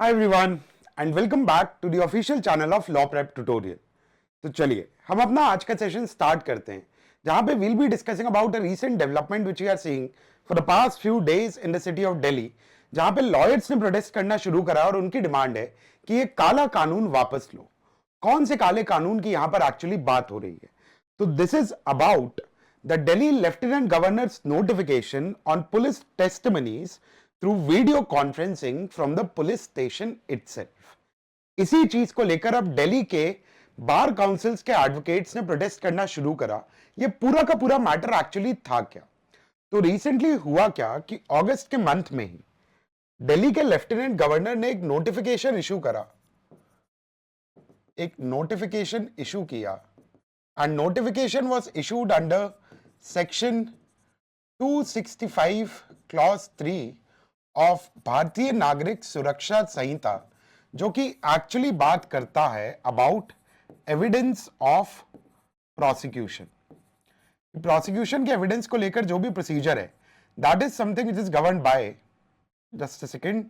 Hi everyone and welcome back to the official channel of Law Prep Tutorial. तो चलिए हम अपना आज का सेशन स्टार्ट करते हैं जहां पे we'll be discussing about a recent development which we are seeing for the past few days in the city of Delhi, जहां पे लॉयर्स ने प्रोटेस्ट करना शुरू करा और उनकी डिमांड है कि ये काला कानून वापस लो। कौन से काले कानून की यहां पर एक्चुअली बात हो रही है? तो this is about the Delhi lieutenant governors notification on police testimonies through video conferencing from the police station itself. इसी चीज को लेकर अब दिल्ली के बार काउंसिल्स के एडवोकेट्स ने प्रोटेस्ट करना शुरू करा। ये पूरा का पूरा मैटर एक्चुअली था क्या? तो रिसेंटली हुआ क्या कि अगस्त के मंथ में ही दिल्ली के लेफ्टिनेंट गवर्नर ने एक नोटिफिकेशन इशू किया and notification was issued under section 265 clause 3 of भारतीय नागरिक सुरक्षा संहिता, जो कि एक्चुअली बात करता है about evidence of prosecution. Prosecution के एविडेंस को लेकर जो भी प्रोसीजर है that is something which is governed by just a second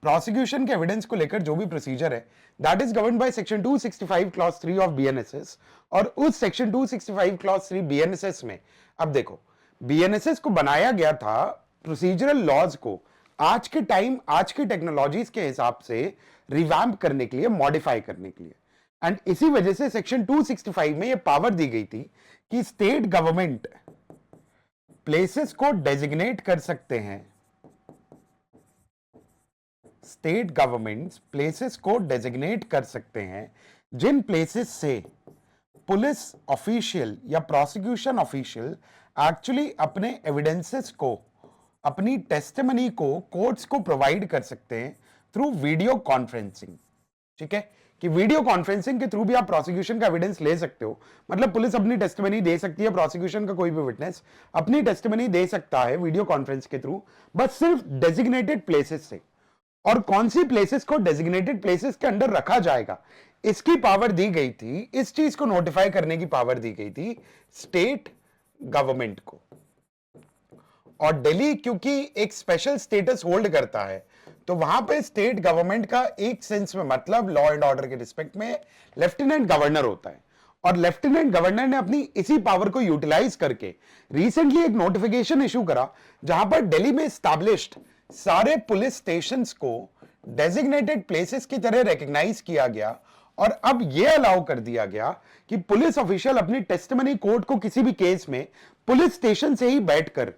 prosecution के एविडेंस को लेकर जो भी प्रोसीजर है that is governed by section 265 clause 3 of BNSS. और उस सेक्शन 265 क्लॉज 3 बीएनएसएस में अब देखो, बीएनएसएस को बनाया गया था प्रोसीजरल लॉज को आज के टाइम, आज की टेक्नोलॉजीज के हिसाब से रिवैम्प करने के लिए, मॉडिफाई करने के लिए। एंड इसी वजह से सेक्शन 265 में यह पावर दी गई थी कि स्टेट गवर्नमेंट प्लेसेस को डेजिग्नेट कर सकते हैं, स्टेट गवर्नमेंट्स प्लेसेस को डेजिग्नेट कर सकते हैं जिन प्लेसेस से पुलिस ऑफिशियल या प्रोसिक्यूशन ऑफिशियल एक्चुअली अपने एविडेंसेस को, अपनी टेस्टिमनी को कोर्ट्स को प्रोवाइड कर सकते हैं थ्रू वीडियो कॉन्फ्रेंसिंग। ठीक है कि वीडियो कॉन्फ्रेंसिंग के थ्रू भी आप प्रोसिक्यूशन का एविडेंस ले सकते हो। मतलब पुलिस अपनी टेस्टिमनी दे सकती है, प्रोसिक्यूशन का कोई भी विटनेस अपनी टेस्टिमनी दे सकता है वीडियो कॉन्फ्रेंस के थ्रू, बस सिर्फ डेजिग्नेटेड प्लेसेस से। और कौन सी प्लेसेस को डेजिग्नेटेड प्लेसेस के अंडर रखा जाएगा, इसकी पावर दी गई थी, इस चीज को नोटिफाई करने की पावर दी गई थी स्टेट गवर्नमेंट को। और दिल्ली क्योंकि एक स्पेशल स्टेटस होल्ड करता है, तो वहां पे स्टेट गवर्नमेंट का एक सेंस में मतलब लॉ एंड ऑर्डर के रिस्पेक्ट में लेफ्टिनेंट गवर्नर होता है। और लेफ्टिनेंट गवर्नर ने अपनी इसी पावर को यूटिलाइज करके रिसेंटली एक नोटिफिकेशन इशू करा जहां पर दिल्ली में एस्टैब्लिश्ड सारे पुलिस स्टेशंस को डेजिग्नेटेड प्लेसेस की तरह रिकॉग्नाइज किया गया। और अब यह अलाउ कर दिया गया कि पुलिस ऑफिशियल अपनी टेस्टिमनी कोर्ट को किसी भी केस में पुलिस स्टेशन से ही बैठकर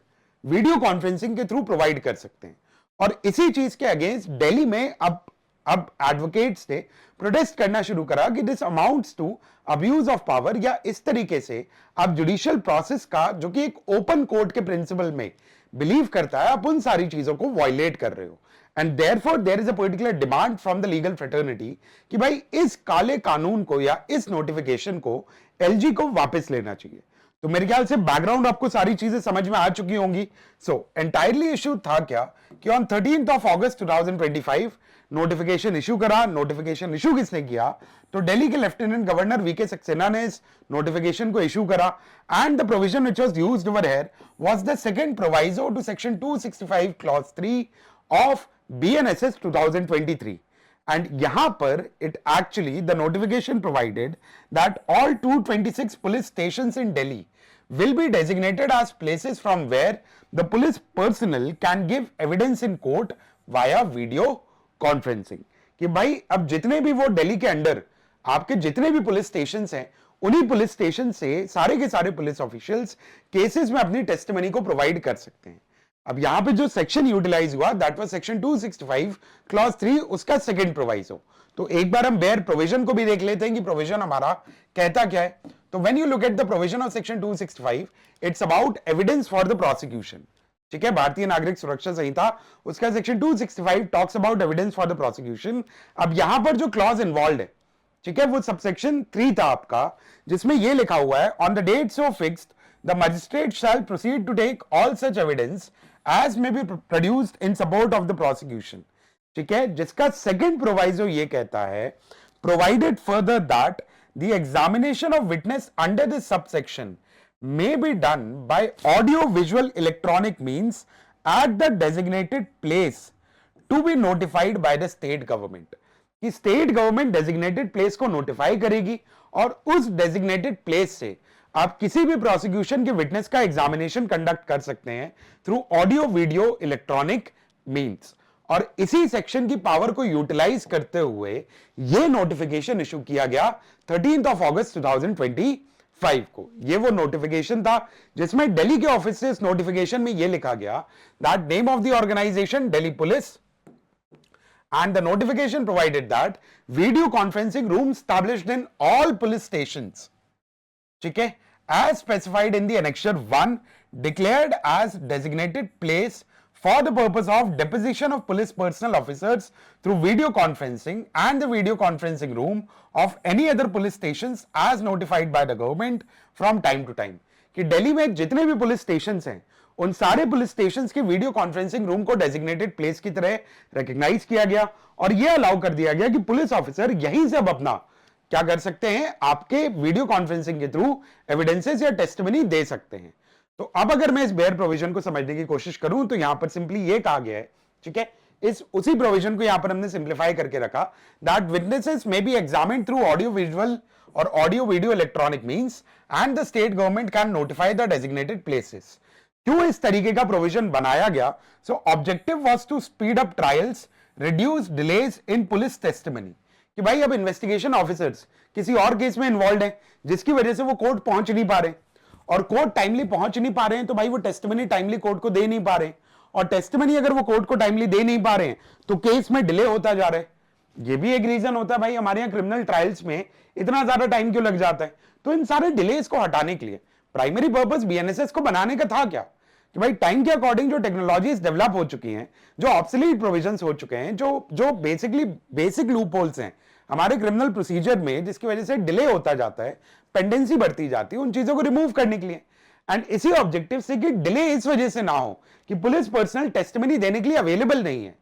वीडियो कॉन्फ्रेंसिंग के थ्रू प्रोवाइड कर सकते हैं। और इसी चीज के अगेंस्ट दिल्ली में अब एडवोकेट्स ने प्रोटेस्ट करना शुरू करा कि this amounts to abuse of power, या इस तरीके से आप जुडिशियल प्रोसेस का, जो कि एक ओपन कोर्ट के प्रिंसिपल में बिलीव करता है, आप उन सारी चीजों को वायलेट कर रहे हो। And therefore there is a particular demand from the legal fraternity कि भाई इस काले कानून को या इस नोटिफिकेशन को एलजी को वापस लेना चाहिए। तो मेरे ख्याल से बैकग्राउंड आपको सारी चीजें समझ में आ चुकी होंगी। सो एंटायरली इशू था क्या कि on 13th of August 2025 notification issue करा। नोटिफिकेशन इशू किसने किया? तो दिल्ली के लेफ्टिनेंट गवर्नर वीके सक्सेना ने इस नोटिफिकेशन को इशू करा। And the provision which was used over here was the second proviso to section 265 clause 3 of BNSS 2023. And yahan par it actually, the notification provided that all 226 police stations in Delhi will be designated as places from where the police personnel can give evidence in court via video conferencing. कि भाई अब जितने भी वो दिल्ली के under आपके जितने भी पुलिस स्टेशन हैं, उन्हीं पुलिस स्टेशन से सारे के सारे पुलिस ऑफिशियल्स केसेस में अपनी टेस्टिमनी को प्रोवाइड कर सकते हैं। अब यहां पे जो सेक्शन यूटिलाइज हुआ दैट वाज सेक्शन 265 क्लॉज 3, उसका सेकंड प्रोवाइजो। तो एक बार हम बेयर प्रोविजन को भी देख लेते हैं कि प्रोविजन हमारा कहता क्या है। तो when you look at the provision of section 265, it's about evidence for the prosecution. ठीक है, भारतीय नागरिक सुरक्षा संहिता उसका section 265 talks about evidence for the prosecution. अब यहां पर जो क्लॉज इन्वॉल्व है, ठीक है, वो सबसेक्शन 3 था आपका, जिसमें यह लिखा हुआ है on the date so fixed the magistrate shall proceed to take all such evidence as may be produced in support of the prosecution. ठीक है, जिसका सेकंड प्रोवाइजो ये कहता है provided further that the examination of witness under this subsection may be done by audio visual electronic means at the designated place to be notified by the state government, कि state government designated place को notify करेगी और उस designated place से आप किसी भी prosecution के विटनेस का एग्जामिनेशन कंडक्ट कर सकते हैं through audio video electronic means. और इसी सेक्शन की पावर को यूटिलाइज करते हुए यह नोटिफिकेशन इशू किया गया 13 अगस्त 2025 को। यह वो नोटिफिकेशन था जिसमें दिल्ली के ऑफिस से इस नोटिफिकेशन में यह लिखा गया that name of the organisation Delhi police, and the notification provided that video conferencing rooms established in all police stations, ठीक है, as specified in the annexure 1 declared as designated place for the purpose of deposition of police personnel officers through video conferencing and the video conferencing room of any other police stations as notified by the government from time to time, कि दिल्ली में जितने भी police stations हैं उन सारे police stations के video conferencing room को designated place की तरह रिकॉग्नाइज किया गया और यह अलाउ कर दिया गया कि पुलिस ऑफिसर यहीं से अब अपना क्या कर सकते हैं, आपके वीडियो कॉन्फ्रेंसिंग के थ्रू एविडेंसेस या टेस्टिमनी दे सकते हैं। तो अब अगर मैं इस बेयर प्रोविजन को समझने की कोशिश करूं तो यहां पर सिंपली ये कहा गया है, ठीक है, इस उसी प्रोविजन को यहां पर हमने सिंप्लीफाई करके रखा that witnesses may be examined through audio visual और audio video electronic means and the state government can notify the designated places. क्यों इस तरीके का प्रोविजन बनाया गया? So objective was to speed up trials, reduce delays in police testimony, कि भाई अब इन्वेस्टिगेशन ऑफिसर्स किसी और केस में इन्वॉल्व हैं जिसकी वजह से वो कोर्ट पहुंच नहीं पा रहे और कोर्ट टाइमली पहुंच नहीं पा रहे हैं, तो भाई वो टेस्टिमनी टाइमली कोर्ट को दे नहीं पा रहे, और टेस्टिमनी अगर वो कोर्ट को टाइमली दे नहीं पा रहे हैं तो केस में डिले होता जा रहा है। ये भी एक रीजन होता है भाई हमारे यहाँ क्रिमिनल ट्रायल्स में इतना ज्यादा टाइम क्यों लग जाता है। तो इन सारे डिलेज को हटाने के लिए प्राइमरी पर्पस बीएनएसएस को बनाने का था क्या, कि भाई टाइम के अकॉर्डिंग जो टेक्नोलॉजीज डेवलप हो चुकी हैं, जो ऑब्सोलीट प्रोविजंस हो चुके हैं, जो बेसिकली बेसिक लूप होल्स हैं हमारे क्रिमिनल प्रोसीजर में जिसकी वजह से डिले होता जाता है, पेंडेंसी बढ़ती जाती है, उन चीजों को रिमूव करने के लिए एंड इसी ऑब्जेक्टिव से कि डिले इस वजह से ना हो कि पुलिस पर्सनल टेस्टिमनी देने के लिए अवेलेबल नहीं है,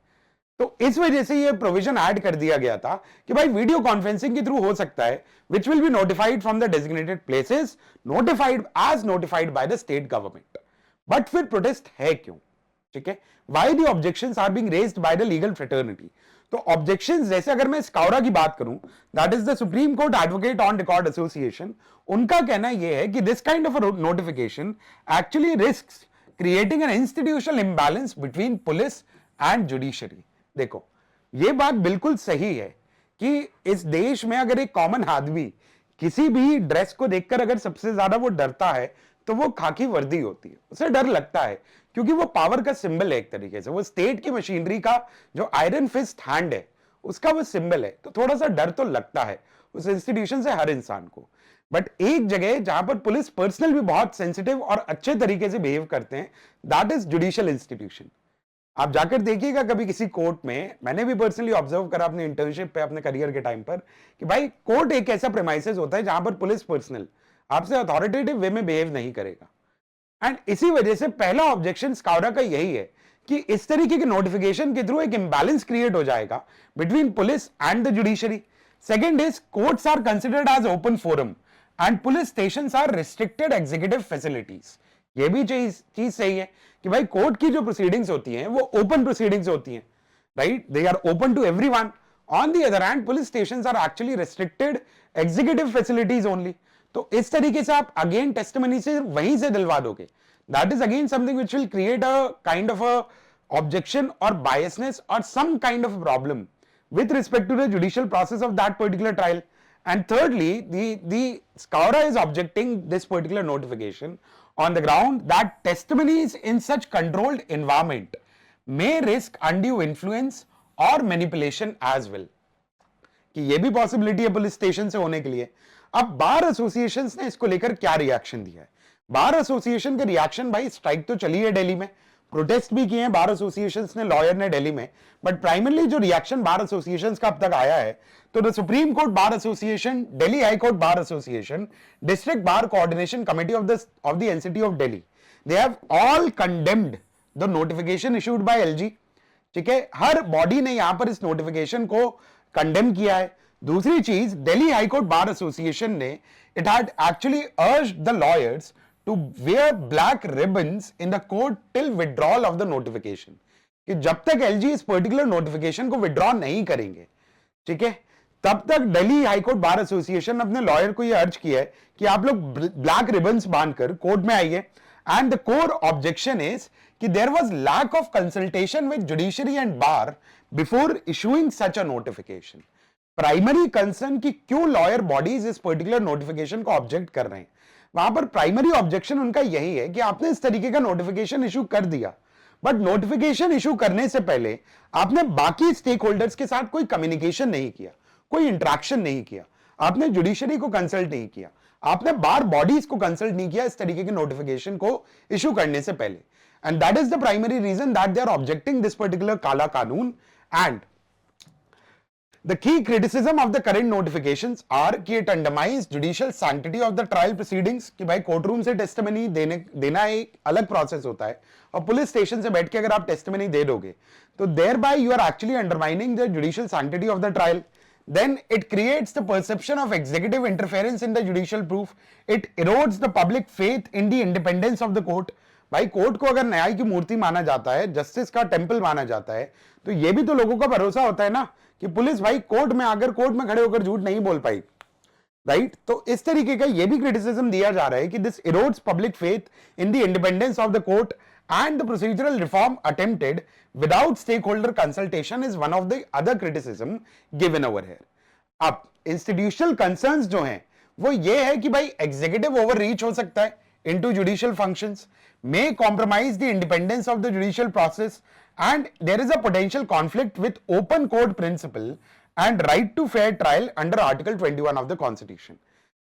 तो इस वजह से ये प्रोविजन ऐड कर दिया गया था कि भाई वीडियो कॉन्फ्रेंसिंग के थ्रू हो सकता है which will be notified from the designated places, notified as notified by the state government. But फिर प्रोटेस्ट है क्यों, ठीक है, why the objections are being raised by the legal fraternity. तो ऑब्जेक्शंस जैसे अगर मैं स्काउरा की बात करूं, that is the Supreme Court Advocate on Record Association, उनका कहना यह है कि this kind of notification actually risks creating an institutional imbalance between police and judiciary. देखो ये बात बिल्कुल सही है कि इस देश में अगर एक कॉमन आदमी किसी भी ड्रेस को देखकर अगर सबसे ज्यादा वो डरता है तो वो खाकी वर्दी होती है, उसे डर लगता है क्योंकि वो पावर का सिंबल है, एक तरीके से वो स्टेट की मशीनरी का जो आयरन फिस्ट हैंड है उसका वो सिंबल है, तो थोड़ा सा डर तो लगता है उस इंस्टीट्यूशन से हर इंसान को। बट एक जगह जहां पर पुलिस पर्सनल भी बहुत सेंसिटिव और अच्छे तरीके से बिहेव करते हैं, दैट इज जुडिशियल इंस्टीट्यूशन। आप जाकर देखिएगा कभी किसी कोर्ट में, मैंने भी पर्सनली ऑब्जर्व करा अपने इंटर्नशिप पे अपने करियर के टाइम पर, कि भाई कोर्ट एक ऐसा प्रेमाइसेस होता है जहां पर पुलिस पर्सनल आपसे अथॉरिटेटिव वे में बिहेव नहीं करेगा। एंड इसी वजह से पहला ऑब्जेक्शन स्काउरा का यही है कि इस तरीके के नोटिफिकेशन के थ्रू एक इंबैलेंस क्रिएट हो जाएगा between police and the judiciary. Second is courts are considered as open forum and police stations are restricted executive facilities. ये भी चीज सही है कि भाई कोर्ट की जो प्रोसीडिंग्स होती हैं वो ओपन प्रोसीडिंग्स होती हैं, right, they are open to everyone. On the other hand police stations are actually restricted executive facilities only. तो इस तरीके से आप अगेन टेस्टिमनी से वहीं से दिलवा दोगे, that is again something which will create a kind of a objection और बायसनेस और some kind of problem with respect to the judicial process of that particular trial. And thirdly, the Scaura is objecting this particular notification on the ground that testimonies in such controlled environment may risk undue influence or manipulation as well. कि ये भी possibility है police station से होने के लिए। अब बार association ने इसको लेकर क्या रिएक्शन दिया है? बार एसोसिएशन का रिएक्शन, भाई स्ट्राइक तो चली है दिल्ली में, प्रोटेस्ट भी किए हैं बार एसोसिएशंस ने, लॉयर ने दिल्ली में, बट प्राइमरली जो रिएक्शन बार एसोसिएशंस का अब तक आया है, तो the Supreme court bar association, Delhi high court bar association, district bar coordination committee of the NCT of Delhi, they have all condemned the notification issued by LG. ठीक है, हर बॉडी ने यहां पर इस नोटिफिकेशन को कंडेम किया है। दूसरी चीज, Delhi high court bar association ने, it had actually urged the lawyers to wear black ribbons in the court till withdrawal of the notification, कि जब तक एलजी इस पर्टिकुलर नोटिफिकेशन को विड्रॉ नहीं करेंगे, ठीक है, तब तक दिल्ली हाईकोर्ट बार एसोसिएशन अपने लॉयर को यह अर्ज किया है कि आप लोग ब्लैक रिबन्स बांधकर कोर्ट में आइए। And the core objection is कि there was lack of consultation with judiciary and bar before issuing such a notification. Primary concern कि क्यों लॉयर बॉडीज इस पर्टिकुलर नोटिफिकेशन को ऑब्जेक्ट कर रहे हैं, वहां पर प्राइमरी ऑब्जेक्शन उनका यही है कि आपने इस तरीके का नोटिफिकेशन इशू कर दिया, बट नोटिफिकेशन इशू करने से पहले आपने बाकी स्टेक होल्डर्स के साथ कोई कम्युनिकेशन नहीं किया, कोई इंटरेक्शन नहीं किया, आपने जुडिशरी को कंसल्ट नहीं किया, आपने बार बॉडीज को कंसल्ट नहीं किया इस तरीके के नोटिफिकेशन को इशू करने से पहले। And that is the primary reason that they are objecting this particular काला कानून। And the key criticism of the current notifications are कि it undermines judicial sanctity of the trial proceedings, कि भाई court room से testimony देना एक अलग process होता है, और पुलिस स्टेशन से बैठ के अगर आप टेस्टिमनी दे दोगे तो thereby you are actually undermining the judicial sanctity of the trial. Then it creates the perception of executive interference in the judicial proof. It erodes the public faith in the independence of the court. भाई court को अगर न्याय की मूर्ति माना जाता है, justice का temple माना जाता है, तो ये भी तो लोगों का भरोसा होता है ना कि पुलिस भाई कोर्ट में आकर कोर्ट में खड़े होकर झूठ नहीं बोल पाई, राइट। तो इस तरीके का ये भी क्रिटिसिज्म दिया जा रहा है कि this erodes public faith in the independence of the court and the procedural reform attempted without stakeholder consultation is one of the other criticism given over here. अब इंस्टीट्यूशनल कंसर्न्स जो हैं वो ये है कि भाई एग्जीक्यूटिव ओवर रीच हो सकता है into judicial functions, may compromise the independence of the judicial process, and there is a potential conflict with open court principle and right to fair trial under article 21 of the constitution।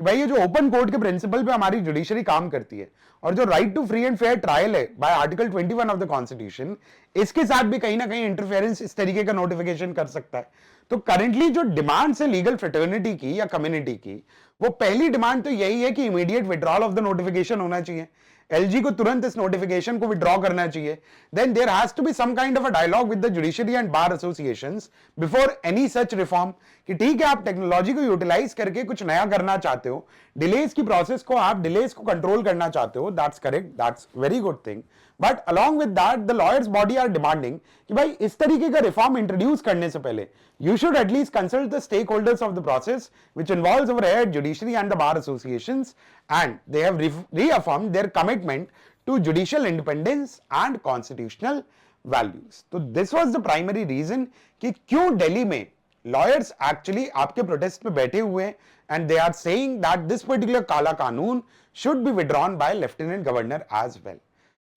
भाई ये जो open court के principal पे हमारी judiciary काम करती है और जो right to free and fair trial है by article 21 of the constitution, इसके साथ भी कहीं ना कहीं इंटरफेरेंस इस तरीके का नोटिफिकेशन कर सकता है। तो करंटली जो डिमांड्स है लीगल फ्रेटर्निटी की या कम्युनिटी की, वो पहली डिमांड तो यही है कि immediate withdrawal of the notification होना चाहिए, एलजी को तुरंत इस नोटिफिकेशन को विड्रॉ करना चाहिए। Then there has to be some kind of a dialogue with the judiciary and bar associations before any such reform, कि ठीक है आप टेक्नोलॉजी को यूटिलाइज करके कुछ नया करना चाहते हो, डिलेज की प्रोसेस को आप डिलेज को कंट्रोल करना चाहते हो, that's correct, that's very good thing, but along with that the lawyers body are demanding कि भाई इस तरीके का रिफॉर्म इंट्रोड्यूस करने से पहले you should at least consult the stakeholders of the process, which involves our head judiciary and the bar associations, and they have reaffirmed their commitment to judicial independence and constitutional values. So this was the primary reason कि क्यों दिल्ली में lawyers actually आपके protest पे बैठे हुए हैं, and they are saying that this particular काला कानून should be withdrawn by Lieutenant Governor as well.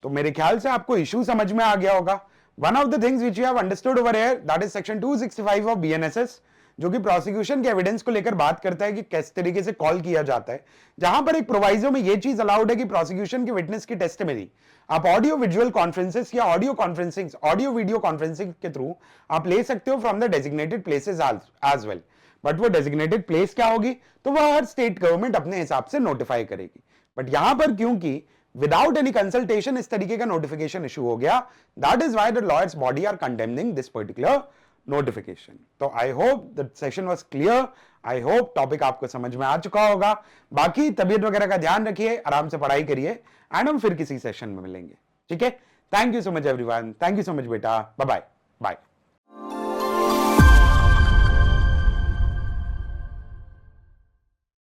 तो मेरे ख्याल से आपको इशू समझ में आ गया होगा। One of the things which you have understood over here, that is section 265 of BNSS, जो कि प्रोसिक्यूशन के एविडेंस को लेकर बात करता है कि किस तरीके से कॉल किया जाता है, जहां पर एक प्रोवाइजो में ये चीज अलाउड है कि प्रोसिक्यूशन के विटनेस की टेस्टिमनी आप ऑडियो विजुअल कॉन्फ्रेंसेस या ऑडियो वीडियो कॉन्फ्रेंसिंग के थ्रू आप ले सकते हो from the designated places as well. But वो डेजिग्नेटेड प्लेस क्या होगी, तो वह हर स्टेट गवर्नमेंट अपने हिसाब से नोटिफाई करेगी। बट यहां पर क्योंकि विदाउट एनी कंसल्टेशन इस तरीके का नोटिफिकेशन इशू हो गया, that is why the lawyers body are condemning this particular notification. तो I hope the session was clear, I hope topic आपको समझ में आ चुका होगा। बाकी तबीयत वगैरह का ध्यान रखिए, आराम से पढ़ाई करिए, एंड हम फिर किसी सेशन में मिलेंगे, ठीक है। Thank you so much everyone, thank you so much बेटा, बाय बाय बाय।